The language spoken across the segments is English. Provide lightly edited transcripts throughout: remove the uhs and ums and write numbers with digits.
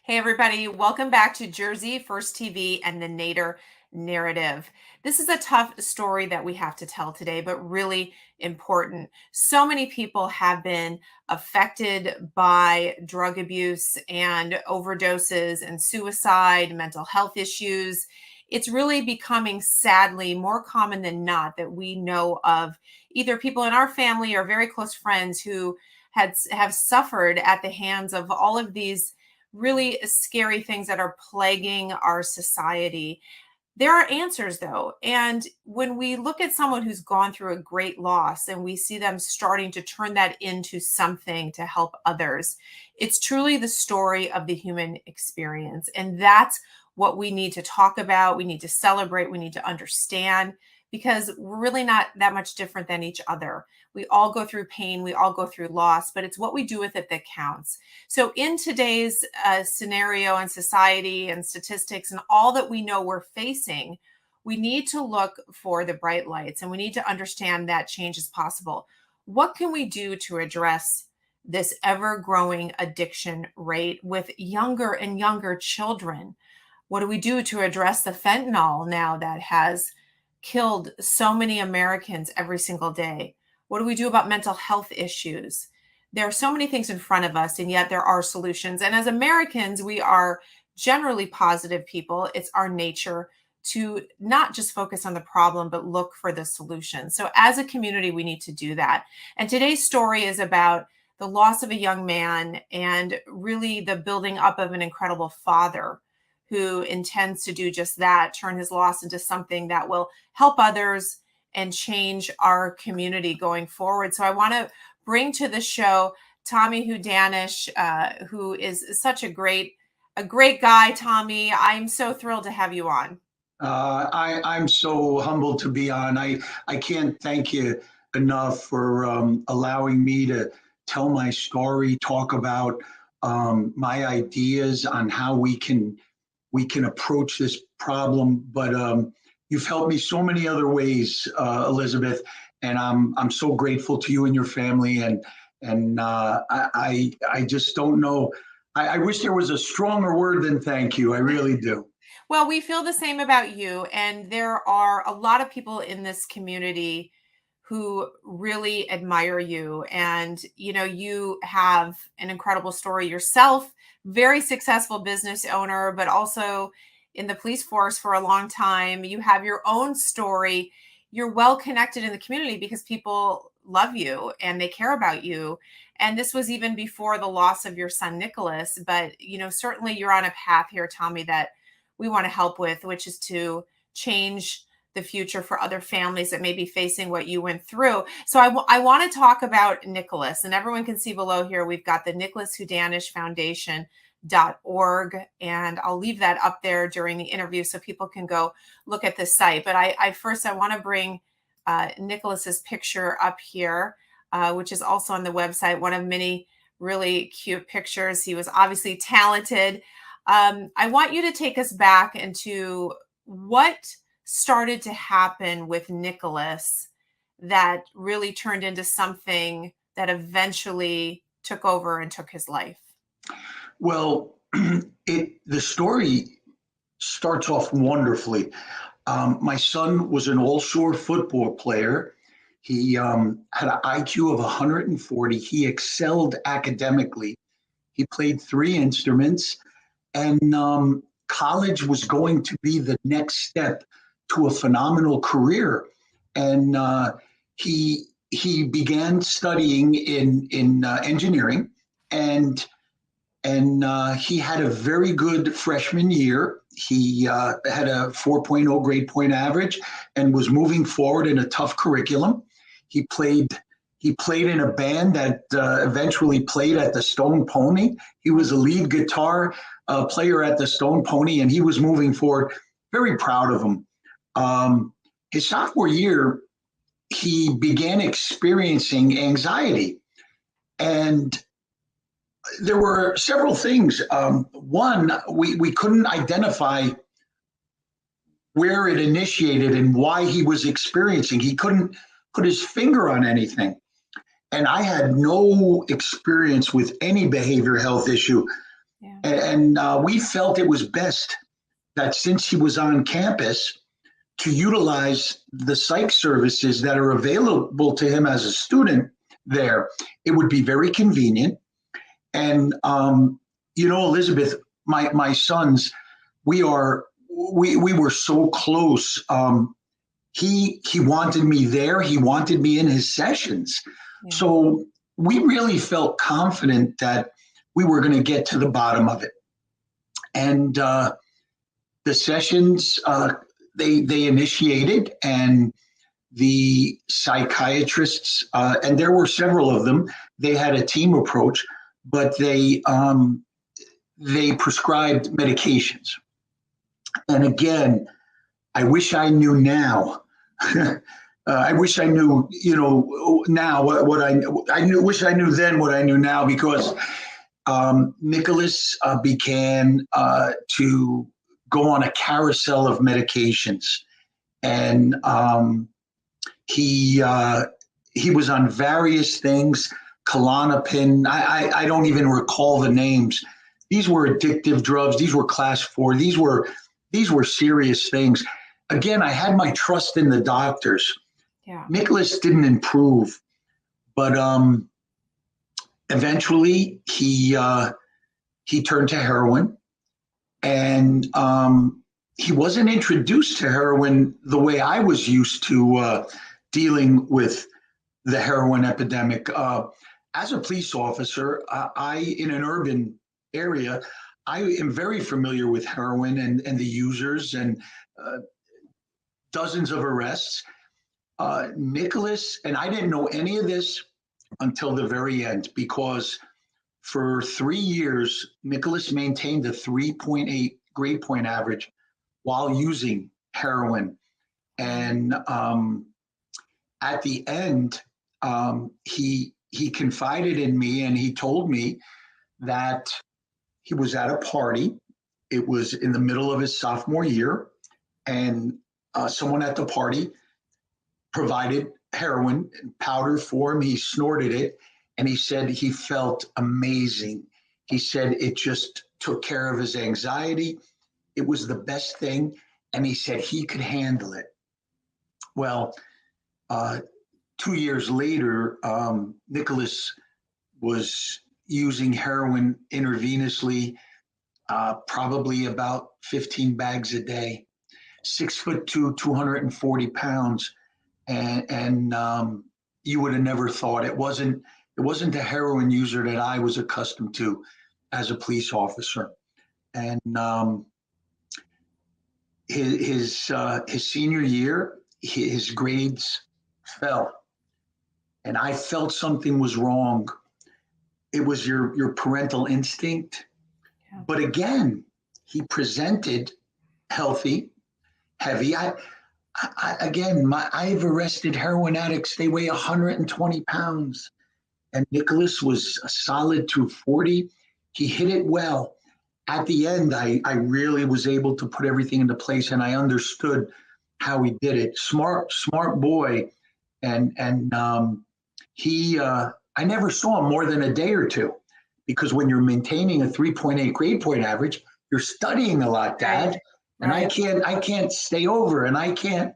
Hey, everybody, welcome back to Jersey First TV and the Nader narrative. This is a tough story that we have to tell today, but really important. So many people have been affected by drug abuse and overdoses and suicide, mental health issues. It's really becoming, sadly, more common than not that we know of either people in our family or very close friends who have suffered at the hands of all of these really scary things that are plaguing our society. There are answers though. And when we look at someone who's gone through a great loss and we see them starting to turn that into something to help others, it's truly the story of the human experience. And that's what we need to talk about. We need to celebrate. We need to understand because we're really not that much different than each other. We all go through pain. We all go through loss, but it's what we do with it that counts. So in today's scenario and society and statistics and all that we know we're facing, we need to look for the bright lights and we need to understand that change is possible. What can we do to address this ever growing addiction rate with younger and younger children? What do we do to address the fentanyl now that has killed so many Americans every single day? What do we do about mental health issues? There are so many things in front of us, and yet there are solutions. And as Americans, we are generally positive people. It's our nature to not just focus on the problem, but look for the solution. So as a community, we need to do that. And today's story is about the loss of a young man and really the building up of an incredible father who intends to do just that, turn his loss into something that will help others and change our community going forward. So I want to bring to the show Tommy Hudanish, who is such a great guy. Tommy, I'm so thrilled to have you on. I'm so humbled to be on. I can't thank you enough for allowing me to tell my story, talk about my ideas on how we can approach this problem. But you've helped me so many other ways, Elizabeth, and I'm so grateful to you and your family. And I just don't know. I wish there was a stronger word than thank you. I really do. Well, we feel the same about you. And there are a lot of people in this community who really admire you. And, you know, you have an incredible story yourself, very successful business owner, but also in the police force for a long time. You have your own story. You're well connected in the community because people love you and they care about you. And this was even before the loss of your son, Nicholas. But, you know, certainly you're on a path here, Tommy, that we want to help with, which is to change the future for other families that may be facing what you went through. So I want to talk about Nicholas, and everyone can see below here, we've got the Nicholas Hudanish Foundation.org, and I'll leave that up there during the interview so people can go look at the site. But I want to bring Nicholas's picture up here, which is also on the website, one of many really cute pictures. He was obviously talented. I want you to take us back into what started to happen with Nicholas that really turned into something that eventually took over and took his life. Well, the story starts off wonderfully. My son was an all-star football player. He had an IQ of 140. He excelled academically. He played 3 instruments, and college was going to be the next step to a phenomenal career. And he began studying in engineering, and he had a very good freshman year. He had a 4.0 grade point average and was moving forward in a tough curriculum. He played in a band that eventually played at the Stone Pony. He was a lead guitar player at the Stone Pony, and he was moving forward. Very proud of him. His sophomore year, he began experiencing anxiety, and there were several things. One, we couldn't identify where it initiated and why he was experiencing. He couldn't put his finger on anything. And I had no experience with any behavioral health issue. Yeah. And we felt it was best that since he was on campus, to utilize the psych services that are available to him as a student there. It would be very convenient. And Elizabeth, my sons, we were so close. He wanted me there. He wanted me in his sessions. Yeah. So we really felt confident that we were going to get to the bottom of it. And the sessions they initiated, and the psychiatrists, and there were several of them. They had a team approach, but they prescribed medications. And again, I wish I knew now. I wish I knew, now what wish I knew then what I knew now, because Nicholas began to go on a carousel of medications, and he was on various things. Klonopin. I don't even recall the names. These were addictive drugs. These were class 4. These were serious things. Again, I had my trust in the doctors. Yeah. Nicholas didn't improve, but eventually he turned to heroin, and he wasn't introduced to heroin the way I was used to dealing with the heroin epidemic. As a police officer, in an urban area, I am very familiar with heroin and the users, and dozens of arrests. Nicholas, and I didn't know any of this until the very end, because for 3 years, Nicholas maintained a 3.8 grade point average while using heroin. And at the end, he confided in me, and he told me that he was at a party. It was in the middle of his sophomore year, and someone at the party provided heroin in powder form. He snorted it, and he said he felt amazing. He said it just took care of his anxiety. It was the best thing, and he said he could handle it. Well, 2 years later, Nicholas was using heroin intravenously, probably about 15 bags a day, 6'2", 240 pounds. And you would have never thought. It wasn't a heroin user that I was accustomed to as a police officer. And his senior year, his grades fell, and I felt something was wrong. It was your parental instinct. Yeah. But again, he presented healthy, heavy. I've arrested heroin addicts. They weigh 120 pounds. And Nicholas was a solid 240. He hit it well. At the end, I really was able to put everything into place, and I understood how he did it. Smart boy. And I never saw him more than a day or two, because when you're maintaining a 3.8 grade point average, you're studying a lot, Dad. Right. And I can't stay over, and I can't.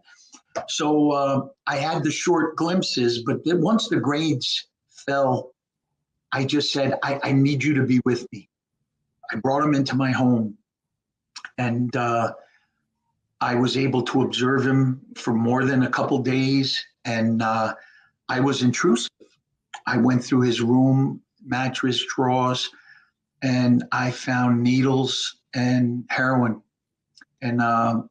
So I had the short glimpses, but then once the grades fell, I just said, I need you to be with me. I brought him into my home, and I was able to observe him for more than a couple days, and I was intrusive. I went through his room, mattress, drawers, and I found needles and heroin. And I'll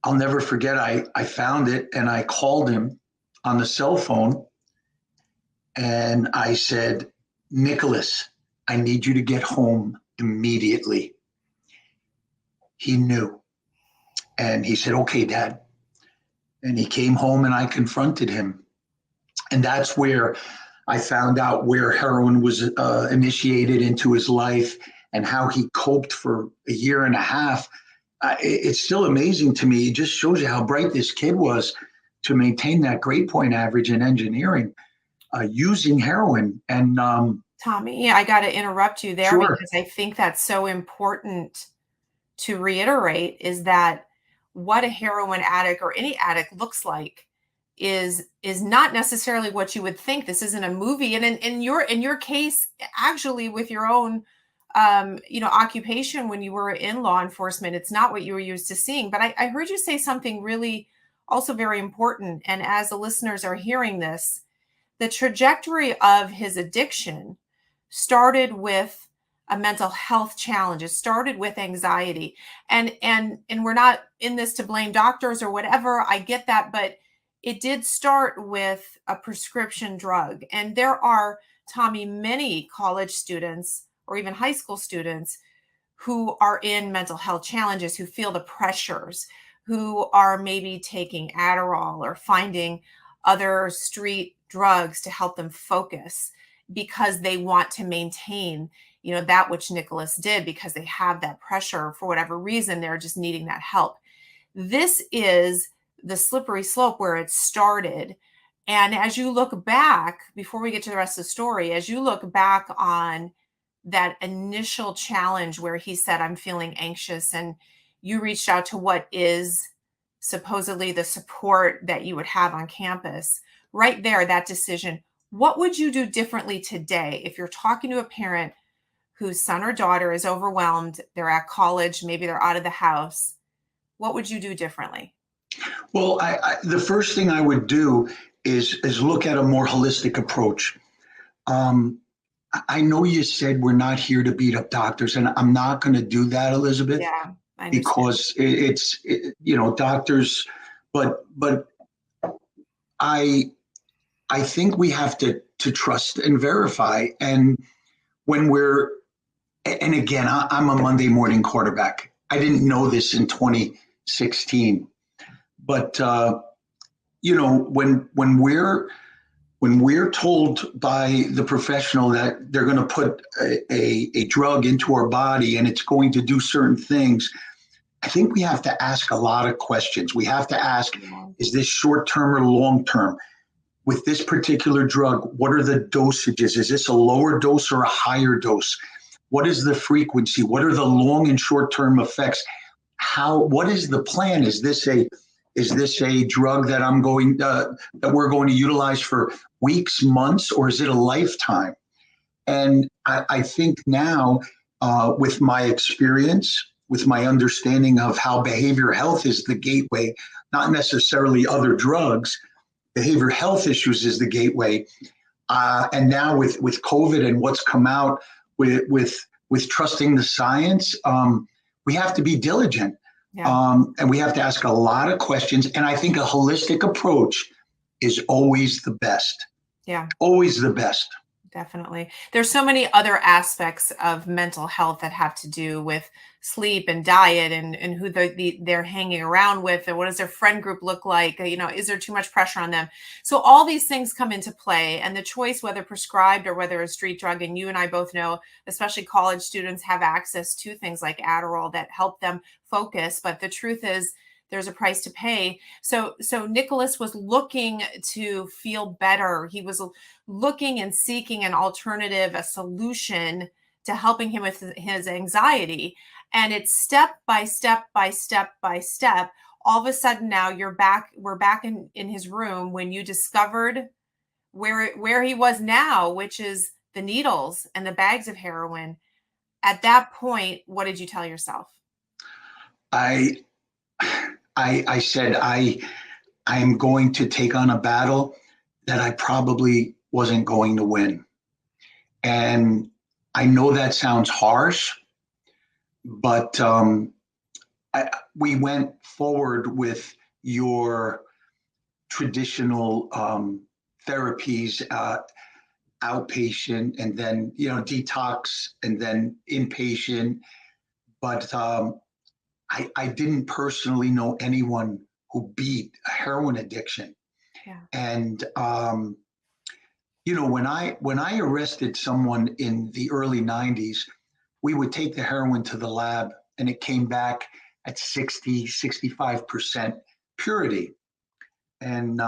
never forget, I found it, and I called him on the cell phone, and I said, Nicholas, I need you to get home immediately. He knew. And he said, okay, Dad. And he came home, and I confronted him. And that's where I found out where heroin was initiated into his life, and how he coped for a year and a half. It's still amazing to me. It just shows you how bright this kid was to maintain that grade point average in engineering using heroin. And Tommy, I got to interrupt you there Sure. because I think that's so important to reiterate is that what a heroin addict or any addict looks like is not necessarily what you would think. This isn't a movie, and in your case, actually, with your own occupation when you were in law enforcement, it's not what you were used to seeing. But I heard you say something really also very important, and as the listeners are hearing this, the trajectory of his addiction started with a mental health challenge. It started with anxiety. And we're not in this to blame doctors or whatever. I get that, but it did start with a prescription drug. And there are, Tommy, many college students or even high school students who are in mental health challenges, who feel the pressures, who are maybe taking Adderall or finding other street drugs to help them focus because they want to maintain, that which Nicholas did because they have that pressure for whatever reason. They're just needing that help. This is the slippery slope where it started. And as you look back, before we get to the rest of the story, as you look back on that initial challenge where he said, I'm feeling anxious, and you reached out to what is supposedly the support that you would have on campus, right there, that decision, what would you do differently today if you're talking to a parent whose son or daughter is overwhelmed, they're at college, maybe they're out of the house? What would you do differently? Well, the first thing I would do is look at a more holistic approach. Um, I know you said we're not here to beat up doctors, and I'm not going to do that, Elizabeth, Yeah, I understand. because doctors. But I I think we have to trust and verify. And when we're and again, I'm a Monday morning quarterback. I didn't know this in 2016, but when we're told by the professional that they're going to put a drug into our body and it's going to do certain things, I think we have to ask a lot of questions. We have to ask, Yeah. is this short term or long term? With this particular drug, what are the dosages? Is this a lower dose or a higher dose? What is the frequency? What are the long and short term effects? What is the plan? Is this a drug that that we're going to utilize for weeks, months, or is it a lifetime? And I think now, with my experience, with my understanding of how behavioral health is the gateway, not necessarily other drugs, behavioral health issues is the gateway. And now with COVID and what's come out with trusting the science, we have to be diligent, Yeah. and we have to ask a lot of questions. And I think a holistic approach is always the best. Yeah. Always the best. Definitely. There's so many other aspects of mental health that have to do with sleep and diet and who they're hanging around with, and what does their friend group look like? Is there too much pressure on them? So all these things come into play, and the choice, whether prescribed or whether a street drug, and you and I both know, especially college students have access to things like Adderall that help them focus. But the truth is, there's a price to pay. So Nicholas was looking to feel better. He was looking and seeking an alternative, a solution to helping him with his anxiety. And it's step by step by step by step. All of a sudden now we're back in his room when you discovered where he was now, which is the needles and the bags of heroin. At that point, what did you tell yourself? I I said I'm going to take on a battle that I probably wasn't going to win. And I know that sounds harsh, but we went forward with your traditional therapies, outpatient, and then detox, and then inpatient. But I didn't personally know anyone who beat a heroin addiction. Yeah. And when I arrested someone in the early 90s, we would take the heroin to the lab and it came back at 65% purity. And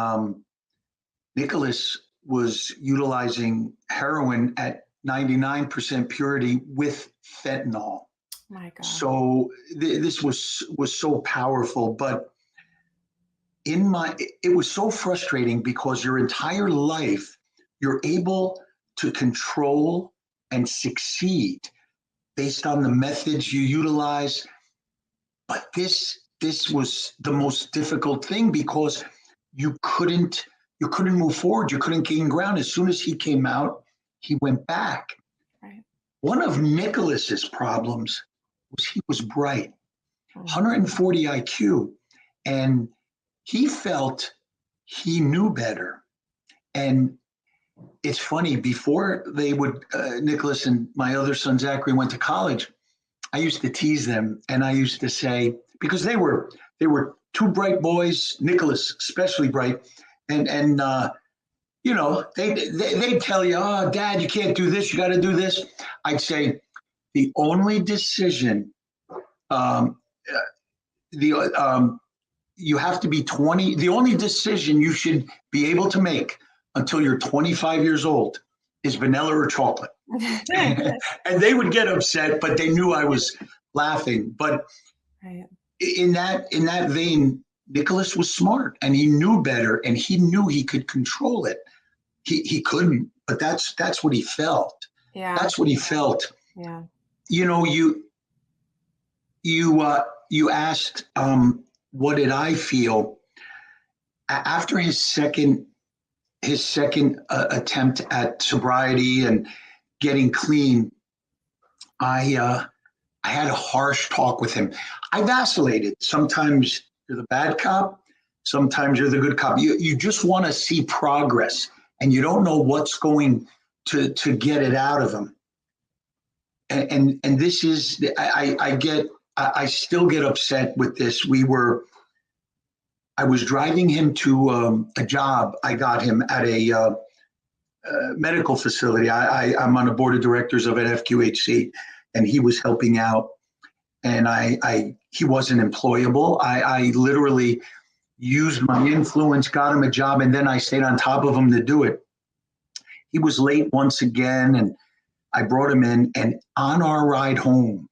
Nicholas was utilizing heroin at 99% purity with fentanyl. My God. So this was so powerful, but it was so frustrating because your entire life you're able to control and succeed based on the methods you utilize. But this was the most difficult thing because you couldn't move forward. You couldn't gain ground. As soon as he came out, he went back. Right. One of Nicholas's problems was he was bright, 140 IQ, and he felt he knew better. And it's funny, before Nicholas and my other son Zachary went to college, I used to tease them, and I used to say, because they were two bright boys, Nicholas especially bright, and they'd tell you, oh, Dad, you can't do this, you got to do this. I'd say the only decision, you have to be 20. The only decision you should be able to make until you're 25 years old is vanilla or chocolate. And they would get upset, but they knew I was laughing. But right. in that vein, Nicholas was smart and he knew better and he knew he could control it. He couldn't, but that's what he felt. Yeah. That's what he felt. Yeah. You asked, what did I feel after his second attempt at sobriety and getting clean? I had a harsh talk with him. I vacillated. Sometimes you're the bad cop, sometimes you're the good cop. You just want to see progress, and you don't know what's going to get it out of him. And this is I still get upset with this. I was driving him to a job. I got him at a medical facility. I'm on the board of directors of an FQHC, and he was helping out. And he wasn't employable. I literally used my influence, got him a job, and then I stayed on top of him to do it. He was late once again, and I brought him in. And on our ride home,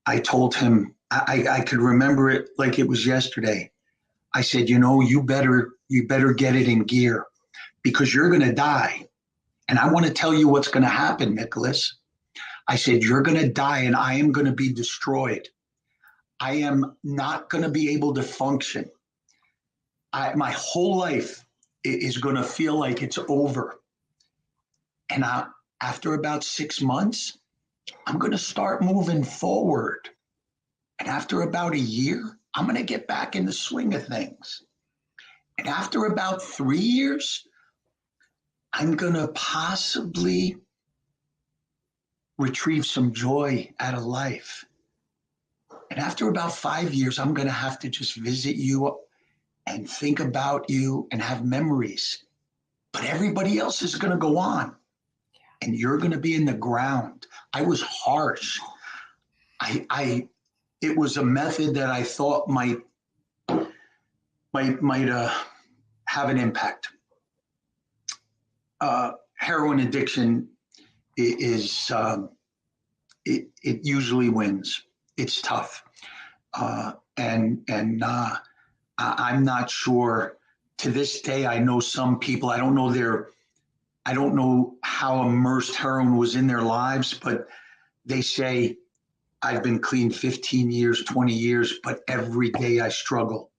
I told him, I could remember it like it was yesterday. I said, you better get it in gear because you're going to die. And I want to tell you what's going to happen, Nicholas. I said, you're going to die and I am going to be destroyed. I am not going to be able to function. My whole life is going to feel like it's over. And after about 6 months, I'm going to start moving forward. And after about a year, I'm going to get back in the swing of things. And after about 3 years, I'm going to possibly retrieve some joy out of life. And after about 5 years, I'm going to have to just visit you and think about you and have memories. But everybody else is going to go on. And you're going to be in the ground. I was harsh. It was a method that I thought might have an impact. Heroin addiction is it usually wins. It's tough, and I'm not sure. To this day, I know some people. I don't know how immersed heroin was in their lives, but they say, I've been clean 15 years, 20 years, but every day I struggle.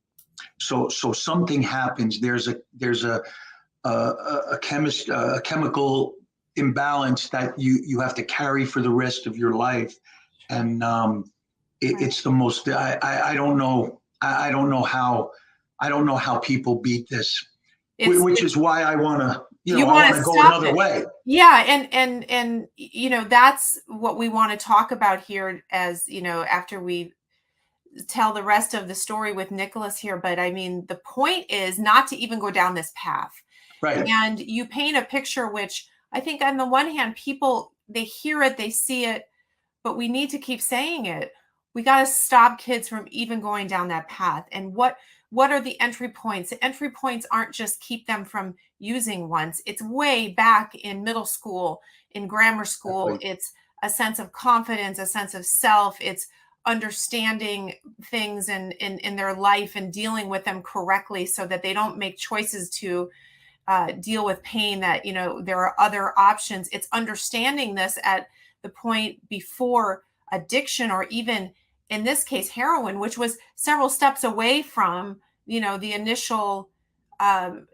So something happens. There's a chemical imbalance that you have to carry for the rest of your life. And it's the most, I don't know how people beat this, which is why I want to, I want to go another way. Yeah. And, that's what we want to talk about here as, after we tell the rest of the story with Nicholas here. But I mean, the point is not to even go down this path. Right. And you paint a picture, which I think on the one hand, people, they hear it, they see it, but we need to keep saying it. We got to stop kids from even going down that path. And what are the entry points? The entry points aren't just keep them from using once. It's way back in middle school, in grammar school. Exactly. It's a sense of confidence, a sense of self. It's understanding things in their life and dealing with them correctly so that they don't make choices to deal with pain, that, you know, there are other options. It's understanding this at the point before addiction, or even in this case, heroin, which was several steps away from, you know, the initial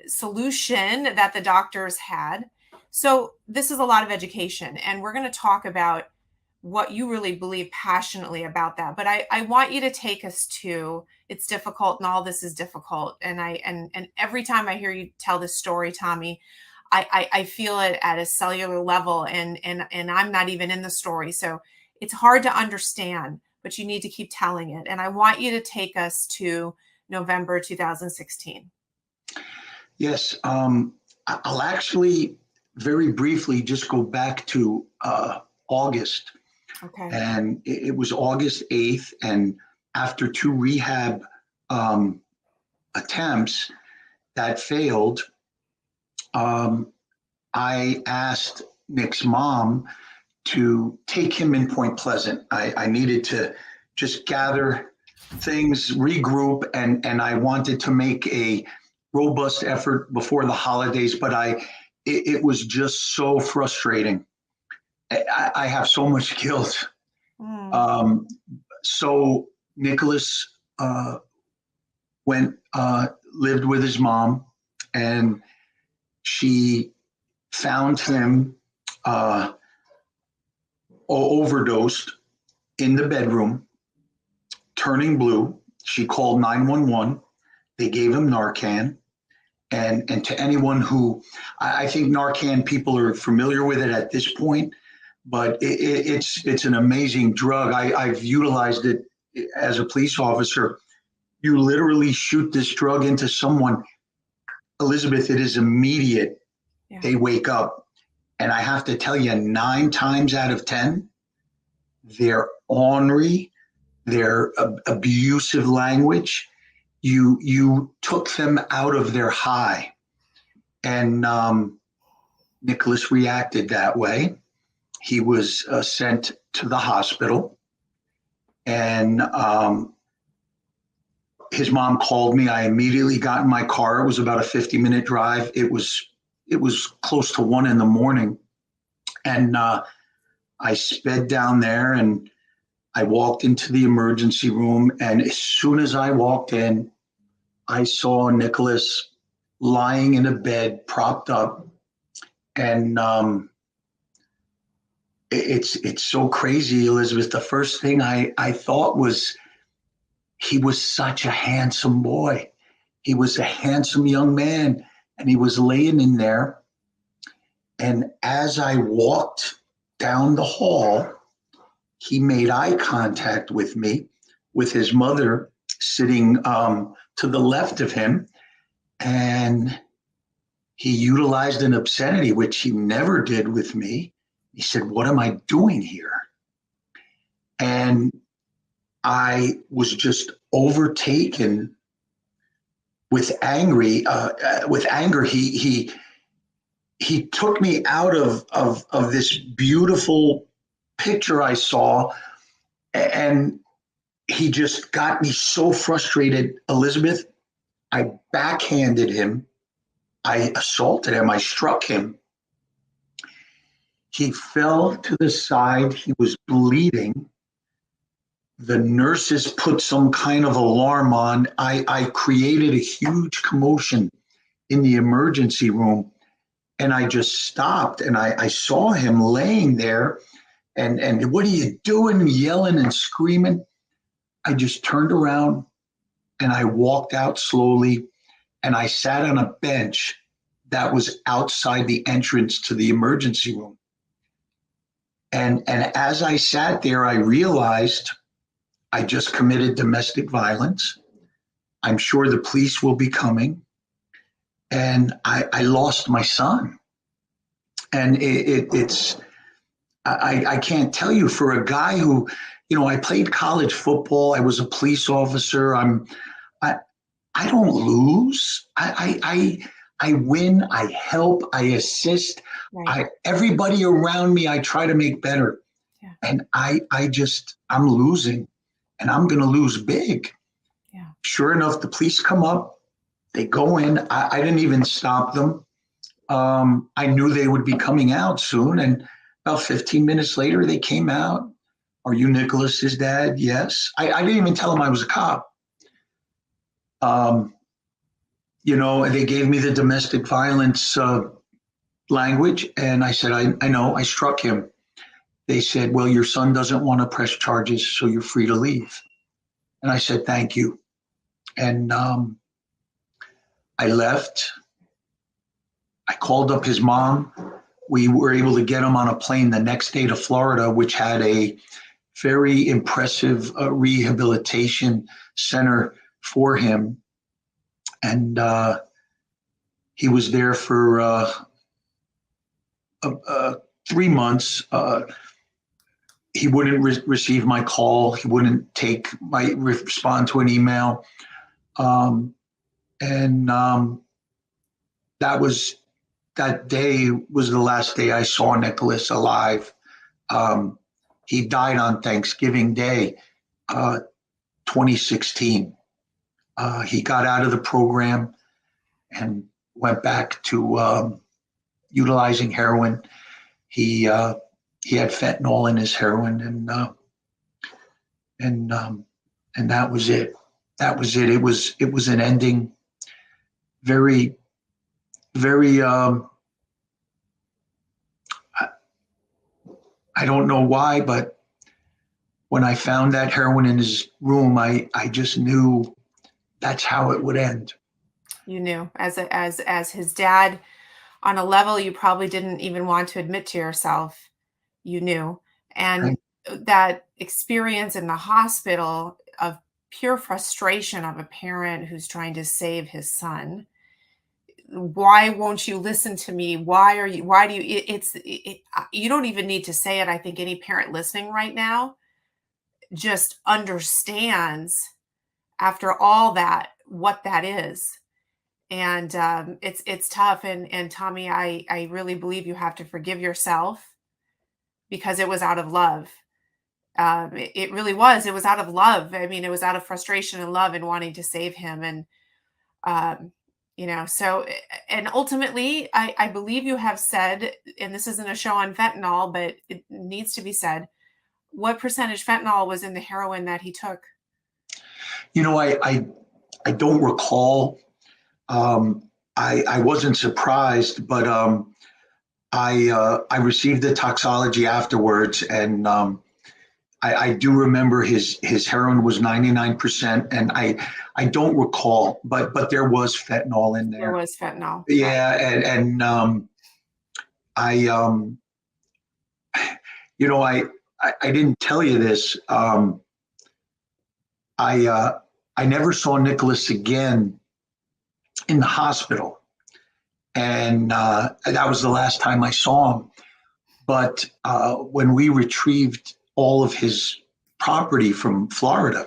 solution that the doctors had. So this is a lot of education, and we're going to talk about what you really believe passionately about that. But I want you to take us to, it's difficult, and all this is difficult. And and every time I hear you tell this story, Tommy, I feel it at a cellular level, and I'm not even in the story. So it's hard to understand, but you need to keep telling it. And I want you to take us to November 2016. Yes. I'll actually very briefly just go back to August. Okay. And it was August 8th. And after 2 rehab attempts that failed, I asked Nick's mom to take him in Point Pleasant. I needed to just gather things, regroup, and I wanted to make a robust effort before the holidays, but it was just so frustrating. I have so much guilt. Mm. So Nicholas lived with his mom, and she found him overdosed in the bedroom, turning blue. She called 911. They gave him Narcan. And to anyone who, I think Narcan people are familiar with it at this point, but it's an amazing drug. I've utilized it as a police officer. You literally shoot this drug into someone, Elizabeth, it is immediate. Yeah. They wake up. And I have to tell you, 9 times out of 10, they're ornery, their abusive language. You took them out of their high. And Nicholas reacted that way. He was sent to the hospital, and his mom called me. I immediately got in my car. It was about a 50-minute drive. It was close to 1 a.m, and I sped down there, and I walked into the emergency room. And as soon as I walked in, I saw Nicholas lying in a bed, propped up, and it's so crazy, Elizabeth. The first thing I thought was, he was such a handsome boy. He was a handsome young man, and he was laying in there. And as I walked down the hall, he made eye contact with me, with his mother sitting to the left of him. And he utilized an obscenity, which he never did with me. He said, "What am I doing here?" And I was just overtaken with anger. He took me out of this beautiful picture I saw, and he just got me so frustrated, Elizabeth. I backhanded him. I assaulted him. I struck him. He fell to the side. He was bleeding. The nurses put some kind of alarm on. I created a huge commotion in the emergency room, and I just stopped, and I saw him laying there, and "What are you doing?" Yelling and screaming. I just turned around and I walked out slowly, and I sat on a bench that was outside the entrance to the emergency room. And as I sat there, I realized I just committed domestic violence. I'm sure the police will be coming. And I lost my son. And I can't tell you, for a guy who, I played college football. I was a police officer. I don't lose. I I win, I help, I assist. Right. Everybody around me, I try to make better. Yeah. And I'm losing, and I'm going to lose big. Yeah. Sure enough, the police come up, they go in. I didn't even stop them. I knew they would be coming out soon. And about 15 minutes later, they came out. Are you Nicholas's dad? Yes. I didn't even tell him I was a cop. They gave me the domestic violence language. And I said, I know, I struck him. They said, well, your son doesn't want to press charges, so you're free to leave. And I said, thank you. And I left. I called up his mom. We were able to get him on a plane the next day to Florida, which had a very impressive rehabilitation center for him. And he was there for 3 months. He wouldn't receive my call. He wouldn't respond to an email. That day was the last day I saw Nicholas alive. He died on Thanksgiving Day, 2016. He got out of the program and went back to utilizing heroin. He had fentanyl in his heroin, and that was it. That was it. It was an ending. Very, very. I don't know why, but when I found that heroin in his room, I just knew that's how it would end. You knew, as his dad, on a level you probably didn't even want to admit to yourself. You knew. And that experience in the hospital of pure frustration of a parent who's trying to save his son. Why won't you listen to me? Why do you, you don't even need to say it. I think any parent listening right now just understands, after all that, what that is. And it's tough. And Tommy, I really believe you have to forgive yourself, because it was out of love. It really was. It was out of love. I mean, it was out of frustration and love and wanting to save him. And um, so, and ultimately, I believe you have said, and this isn't a show on fentanyl, but it needs to be said, what percentage fentanyl was in the heroin that he took? I don't recall. I wasn't surprised, but I received the toxology afterwards, and I do remember his heroin was 99%, and I don't recall, but there was fentanyl in there. There was fentanyl. Yeah, and I didn't tell you this. I never saw Nicholas again in the hospital, and that was the last time I saw him. But when we retrieved all of his property from Florida,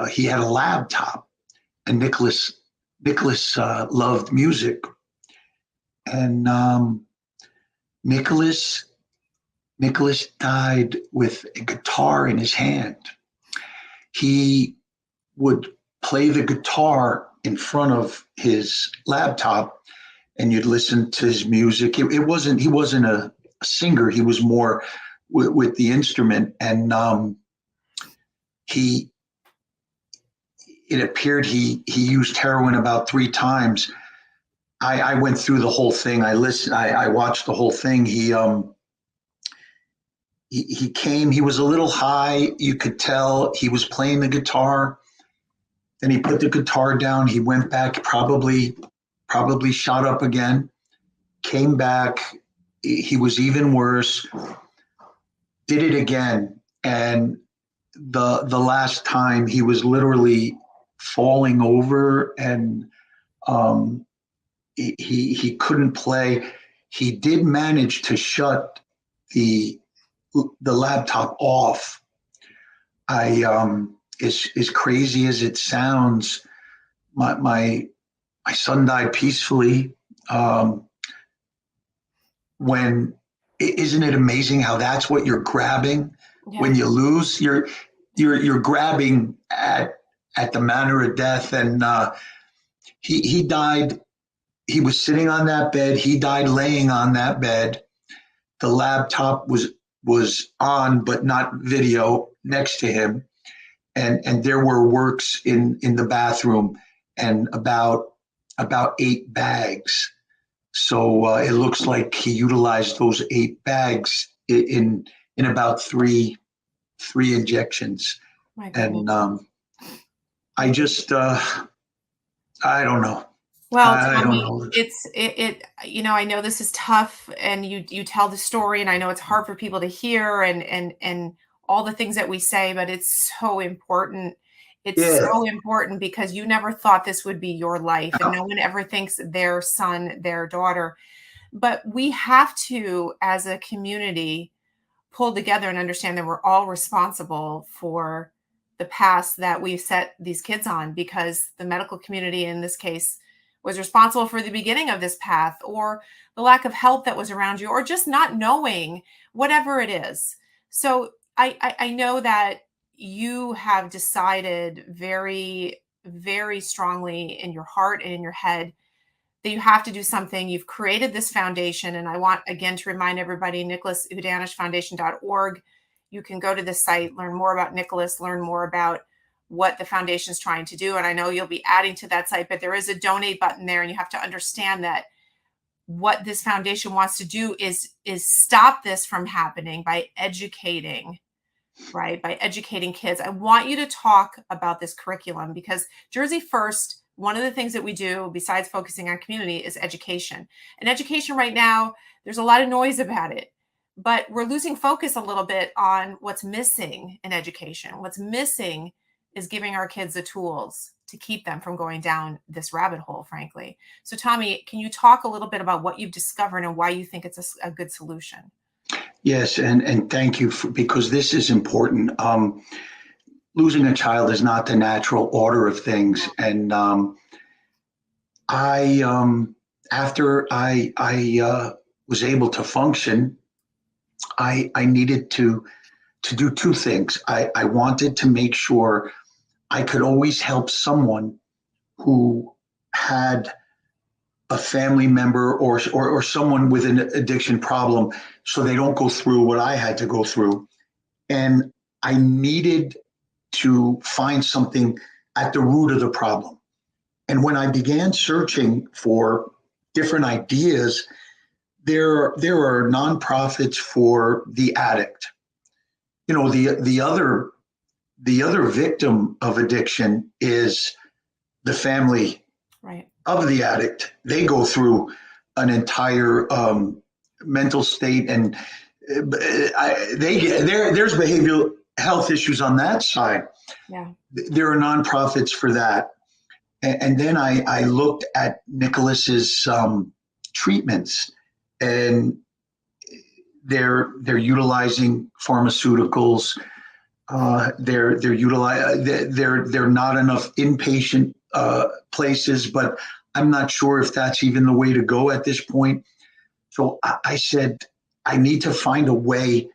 he had a laptop, and Nicholas loved music, and Nicholas died with a guitar in his hand. He would play the guitar in front of his laptop, and you'd listen to his music. He wasn't a singer. He was more with the instrument, and it appeared he used heroin about 3 times. I went through the whole thing. I watched the whole thing. He came. He was a little high. You could tell he was playing the guitar. Then he put the guitar down. He went back, probably shot up again. Came back. He was even worse. Did it again, and the last time he was literally falling over, and he couldn't play. He did manage to shut the laptop off. As crazy as it sounds, my my son died peacefully. When isn't it amazing how that's what you're grabbing Yeah. when you lose? You're grabbing at the manner of death, and he died. He was sitting on that bed. He died laying on that bed. The laptop was on, but not video next to him, and there were works in the bathroom, and about 8 bags. So it looks like he utilized those 8 bags in about three injections, My and goodness. I just I don't know. Well, I don't Tommy, know. I know this is tough, and you tell the story, and I know it's hard for people to hear, and all the things that we say, but it's so important. It's Yeah, so important because you never thought this would be your life, and no one ever thinks their son, their daughter. But we have to, as a community, pull together and understand that we're all responsible for the paths that we've set these kids on, because the medical community in this case was responsible for the beginning of this path, or the lack of help that was around you, or just not knowing, whatever it is. So I know that you have decided very, very strongly in your heart and in your head that you have to do something. You've created this foundation. And I want, again, to remind everybody, nicholashudanishfoundation.org. You can go to this site, learn more about Nicholas, learn more about what the foundation is trying to do. And I know you'll be adding to that site, but there is a donate button there. And you have to understand that what this foundation wants to do is stop this from happening by educating, right? By educating kids. I want you to talk about this curriculum, because Jersey First, one of the things that we do besides focusing on community is education. And education right now, there's a lot of noise about it, but we're losing focus a little bit on what's missing in education. What's missing is giving our kids the tools to keep them from going down this rabbit hole, frankly. So Tommy, can you talk a little bit about what you've discovered and why you think it's a good solution? yes, and thank you because this is important. Losing a child is not the natural order of things, and I after I was able to function, I needed to do two things. I wanted to make sure I could always help someone who had a family member or someone with an addiction problem, so they don't go through what I had to go through. And I needed to find something at the root of the problem. And when I began searching for different ideas, there are nonprofits for the addict. You know, the other victim of addiction is the family Right. of the addict. They go through an entire mental state, and there's behavioral health issues on that side. Yeah. There are nonprofits for that, and then I looked at Nicholas's treatments, and they're utilizing pharmaceuticals. They're not enough inpatient places, but I'm not sure if that's even the way to go at this point. So I said, I need to find a way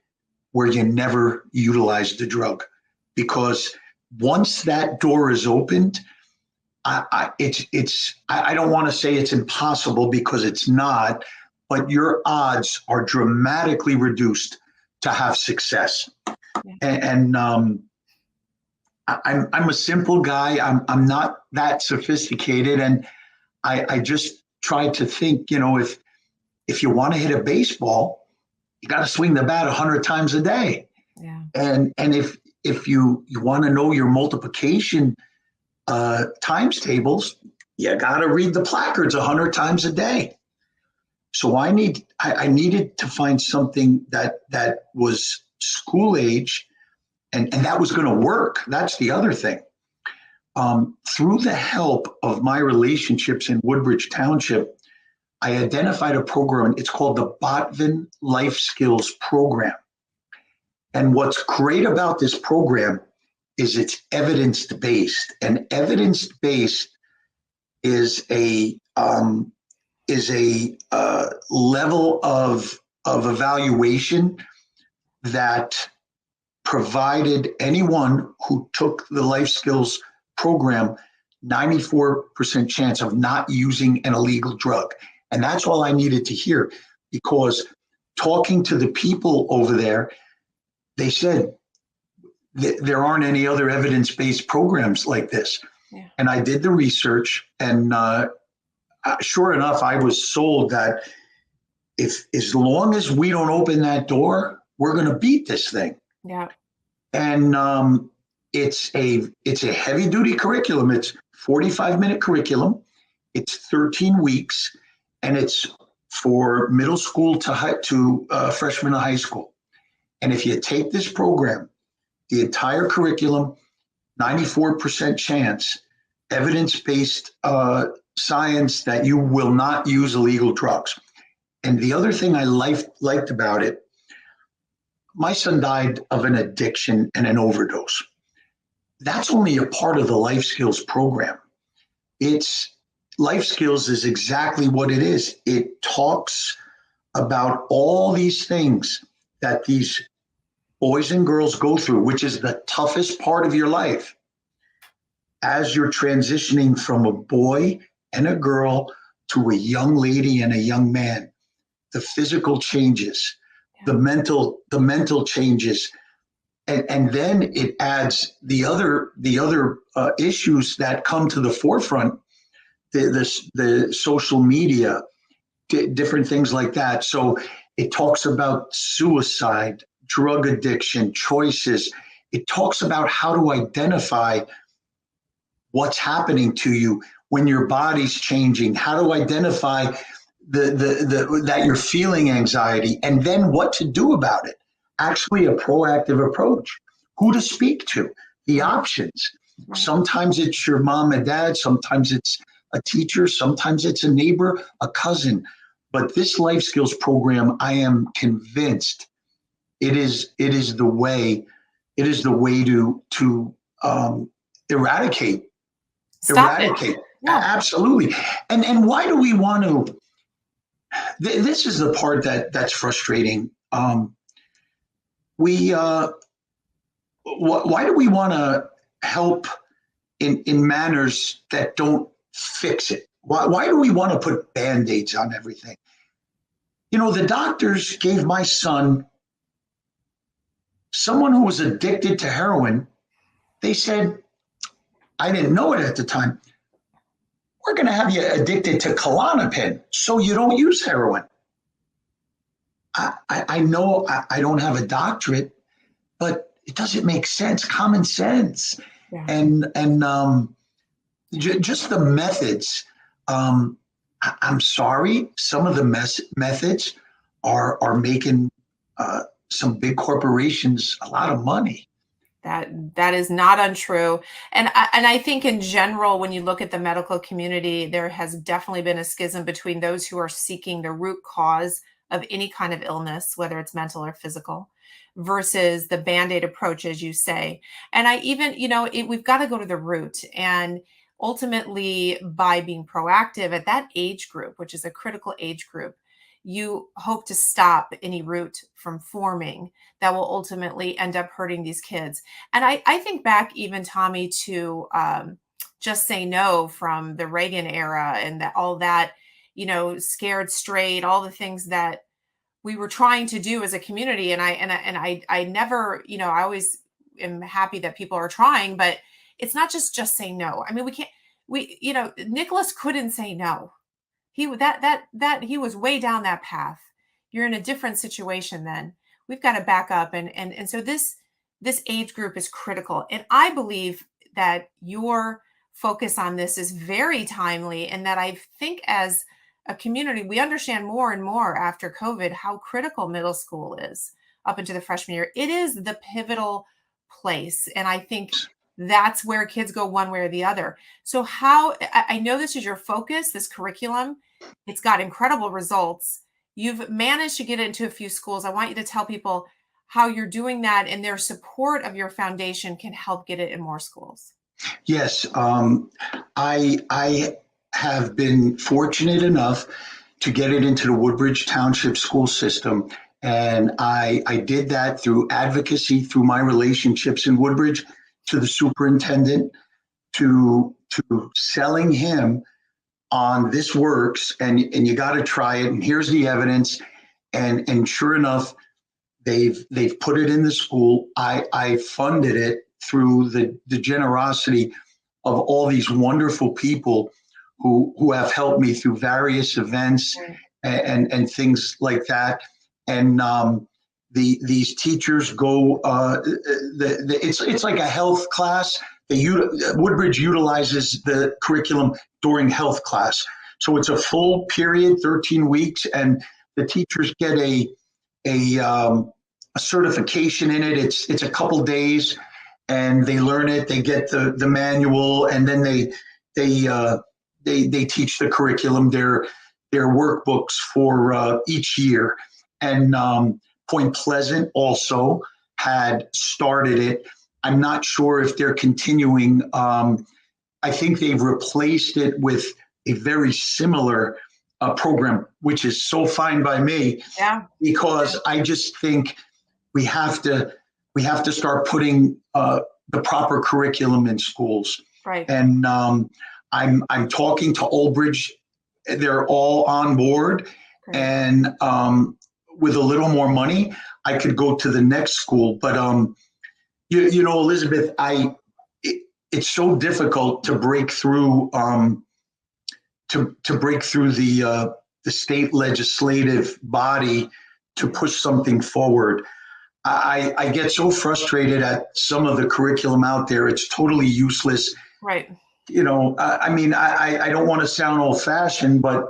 where you never utilize the drug, because once that door is opened, I don't want to say it's impossible, because it's not, but your odds are dramatically reduced to have success. Yeah. And I'm a simple guy. I'm not that sophisticated, and I just try to think. You know, if you want to hit a baseball, you got to swing the bat 100 times a day. Yeah. And if you want to know your multiplication times tables, you got to read the placards 100 times a day. So I needed to find something that was school age, and that was going to work. That's the other thing. Through the help of my relationships in Woodbridge Township, I identified a program. It's called the Botvin Life Skills Program. And what's great about this program is it's evidence-based. And evidence-based is a level of evaluation that provided anyone who took the life skills program 94% chance of not using an illegal drug. And that's all I needed to hear, because talking to the people over there, they said there aren't any other evidence-based programs like this. Yeah. And I did the research, and sure enough, I was sold that if as long as we don't open that door, we're going to beat this thing. Yeah. And it's a heavy duty curriculum. It's 45-minute curriculum. It's 13 weeks, and it's for middle school to freshman in high school. And if you take this program, the entire curriculum, 94% chance, evidence-based science that you will not use illegal drugs. And the other thing I liked about it, my son died of an addiction and an overdose. That's only a part of the life skills program. Life skills is exactly what it is. It talks about all these things that these boys and girls go through, which is the toughest part of your life. As you're transitioning from a boy and a girl to a young lady and a young man, the physical changes, the mental changes, and then it adds the other issues that come to the forefront, the social media, different things like that. So it talks about suicide, drug addiction, choices. It talks about how to identify what's happening to you when your body's changing, how to identify that you're feeling anxiety, and then what to do about it. Actually, a proactive approach. Who to speak to, the options. Right. Sometimes it's your mom and dad, sometimes it's a teacher, sometimes it's a neighbor, a cousin. But this life skills program, I am convinced it is the way to eradicate. Stop it. Yeah. Absolutely. And why do we want to? This is the part that's frustrating. Why do we want to help in manners that don't fix it? Why do we want to put Band-Aids on everything? You know, the doctors gave my son, someone who was addicted to heroin, they said, I didn't know it at the time, we're going to have you addicted to Klonopin so you don't use heroin. I know I don't have a doctorate, but it doesn't make sense, common sense. Yeah. And just the methods. I'm sorry, some of the methods are making some big corporations a lot of money. That is not untrue. And I think in general, when you look at the medical community, there has definitely been a schism between those who are seeking the root cause of any kind of illness, whether it's mental or physical, versus the Band-Aid approach, as you say. And I even, we've got to go to the root. And ultimately, by being proactive at that age group, which is a critical age group, you hope to stop any root from forming that will ultimately end up hurting these kids. And I think back even, Tommy, to Just Say No from the Reagan era, and all that, Scared Straight, all the things that we were trying to do as a community. And I never, I always am happy that people are trying, but it's not just say no. I mean, Nicholas couldn't say no. He was way down that path. You're in a different situation then. We've got to back up. And so this age group is critical. And I believe that your focus on this is very timely, and that I think as a community, we understand more and more after COVID how critical middle school is up into the freshman year. It is the pivotal place. And I think that's where kids go one way or the other. So I know this is your focus, this curriculum. It's got incredible results. You've managed to get into a few schools. I want you to tell people how you're doing that, and their support of your foundation can help get it in more schools. Yes. I have been fortunate enough to get it into the Woodbridge Township school system. And I did that through advocacy, through my relationships in Woodbridge, to the superintendent, to selling him on this works, and you got to try it. And here's the evidence. And sure enough, they've put it in the school. I funded it through the generosity of all these wonderful people who have helped me through various events and things like that. And these teachers go. It's like a health class. Woodbridge utilizes the curriculum during health class, so it's a full period, 13 weeks, and the teachers get a certification in it. It's a couple days, and they learn it. They get the manual, and then they teach the curriculum, their workbooks for each year. And Point Pleasant also had started it. I'm not sure if they're continuing. I think they've replaced it with a very similar program, which is so fine by me. Yeah. Because I just think we have to start putting the proper curriculum in schools. Right. And I'm talking to Old Bridge. They're all on board. Great. And with a little more money, I could go to the next school. But you know, Elizabeth, it's so difficult to break through to break through the state legislative body to push something forward. I get so frustrated at some of the curriculum out there. It's totally useless. Right. You know, I mean, I don't want to sound old-fashioned, but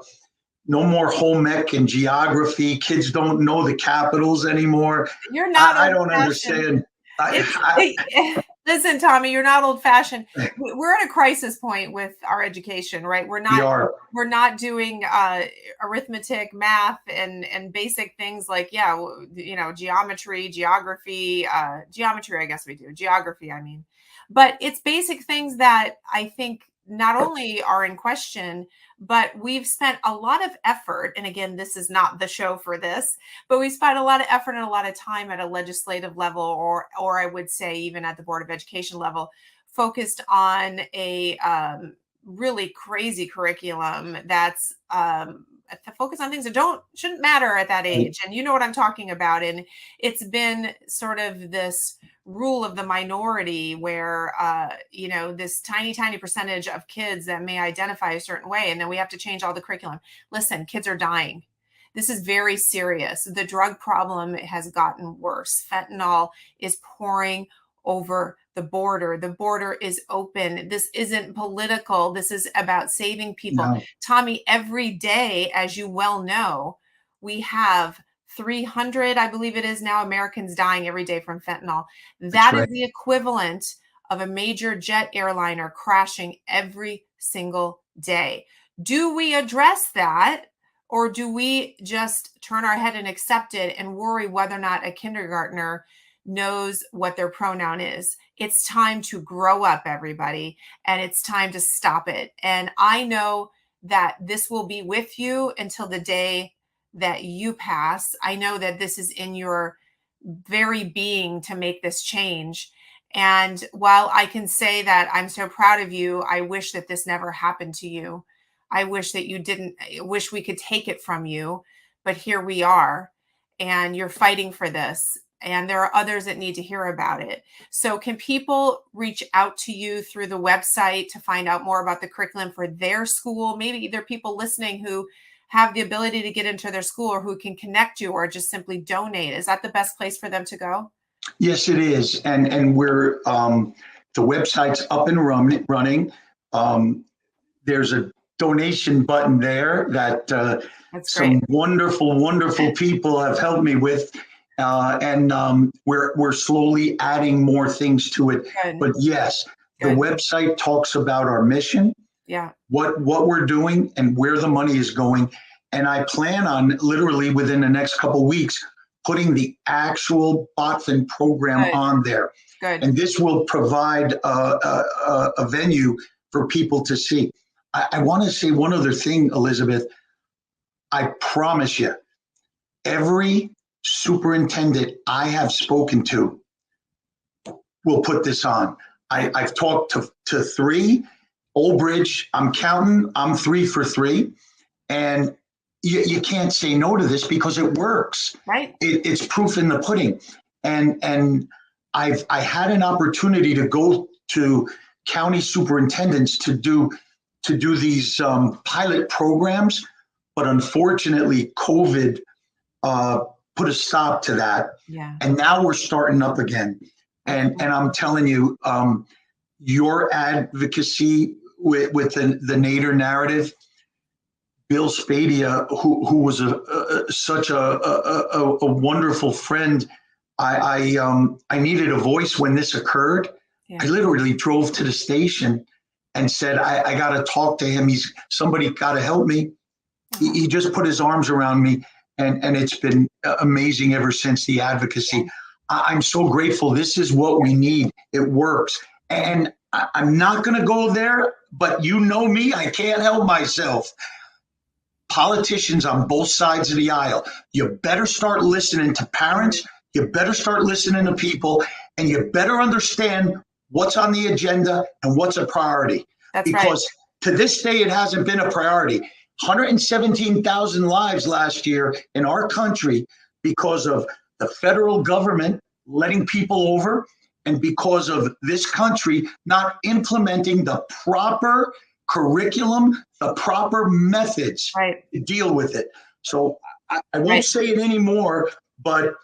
no more home ec and geography. Kids don't know the capitals anymore. You're not. I don't understand. Listen, Tommy, you're not old-fashioned. We're at a crisis point with our education, right? We're not doing arithmetic, math, and basic things like, geometry, geography. Geometry, I guess we do. Geography, I mean. But it's basic things that I think not only are in question, but we've spent a lot of effort. And again, this is not the show for this, but we spent a lot of effort and a lot of time at a legislative level, or I would say even at the Board of Education level, focused on a really crazy curriculum that's focused on things that shouldn't matter at that age. And you know what I'm talking about. And it's been sort of this rule of the minority where, this tiny percentage of kids that may identify a certain way. And then we have to change all the curriculum. Listen, kids are dying. This is very serious. The drug problem has gotten worse. Fentanyl is pouring over the border. The border is open. This isn't political. This is about saving people. No. Tommy, every day, as you well know, we have 300, I believe it is now, Americans dying every day from fentanyl. That is the equivalent of a major jet airliner crashing every single day. Do we address that, or do we just turn our head and accept it and worry whether or not a kindergartner knows what their pronoun is? It's time to grow up, everybody, and it's time to stop it. And I know that this will be with you until the day that you pass. I know that this is in your very being to make this change. And while I can say that I'm so proud of you, I wish that this never happened to you. I wish that you didn't. I wish we could take it from you, but here we are, and you're fighting for this. And there are others that need to hear about it. So can people reach out to you through the website to find out more about the curriculum for their school? Maybe there are people listening who have the ability to get into their school, or who can connect you, or just simply donate. Is that the best place for them to go? Yes, it is. And we're, the website's up and running. There's a donation button there that some wonderful people have helped me with. And we're slowly adding more things to it. Good. But yes, the website talks about our mission, what we're doing, and where the money is going. And I plan on literally within the next couple of weeks putting the actual Botfin program on there. Good. And this will provide a venue for people to see. I want to say one other thing, Elizabeth. I promise you, every superintendent I have spoken to will put this on. I've talked to three. Old Bridge, I'm counting, I'm 3 for 3. And you can't say no to this because it works. Right. It's proof in the pudding. And I had an opportunity to go to county superintendents to do these pilot programs, but unfortunately, COVID put a stop to that. Yeah. And now we're starting up again. And I'm telling you, your advocacy with the Nader narrative, Bill Spadia, who was such a wonderful friend. I needed a voice when this occurred. Yeah. I literally drove to the station and said, I got to talk to him. Somebody got to help me. He just put his arms around me, and it's been amazing ever since, the advocacy. I'm so grateful. This is what we need. It works. And I'm not going to go there, but you know me, I can't help myself. Politicians on both sides of the aisle, you better start listening to parents. You better start listening to people, and you better understand what's on the agenda and what's a priority. That's because to this day, it hasn't been a priority. 117,000 lives last year in our country because of the federal government letting people over, and because of this country not implementing the proper curriculum, the proper methods to deal with it. So I won't say it anymore, but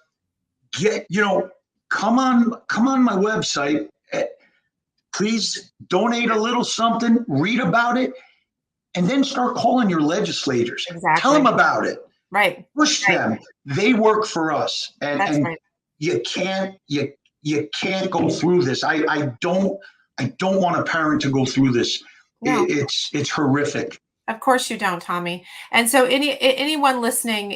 come on my website. Please donate a little something, read about it, and then start calling your legislators. Exactly. Tell them about it. Right. Push them. They work for us. And right. you can't go through this. I don't want a parent to go through this. No. It's horrific. Of course you don't, Tommy. And so anyone listening,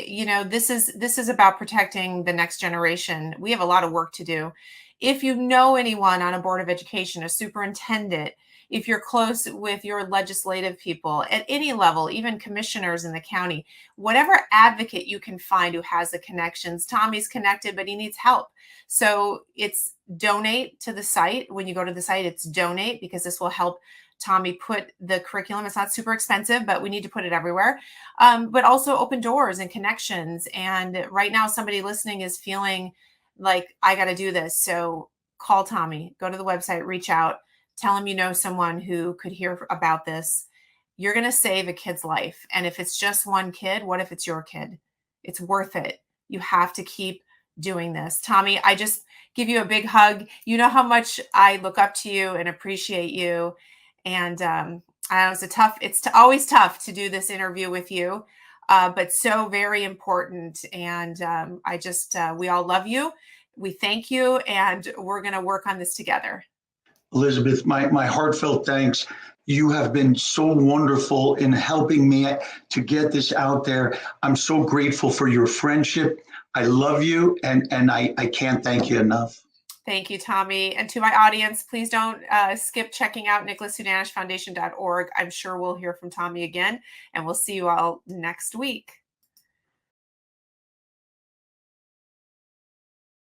this is about protecting the next generation. We have a lot of work to do. If you know anyone on a board of education, a superintendent, if you're close with your legislative people at any level, even commissioners in the county, whatever advocate you can find who has the connections. Tommy's connected, but he needs help. So it's donate to the site. When you go to the site, it's donate, because this will help Tommy put the curriculum. It's not super expensive, but we need to put it everywhere. But also open doors and connections. And right now, somebody listening is feeling like, I got to do this. So call Tommy, go to the website, reach out, tell him you know someone who could hear about this. You're going to save a kid's life. And if it's just one kid, what if it's your kid? It's worth it. You have to keep doing this. Tommy, I just give you a big hug. You know how much I look up to you and appreciate you. And it's always tough to do this interview with you, but so very important. And we all love you. We thank you, and we're going to work on this together. Elizabeth, my heartfelt thanks. You have been so wonderful in helping me to get this out there. I'm so grateful for your friendship. I love you, and I can't thank you enough. Thank you, Tommy. And to my audience, please don't skip checking out nicholashudanishfoundation.org. I'm sure we'll hear from Tommy again, and we'll see you all next week.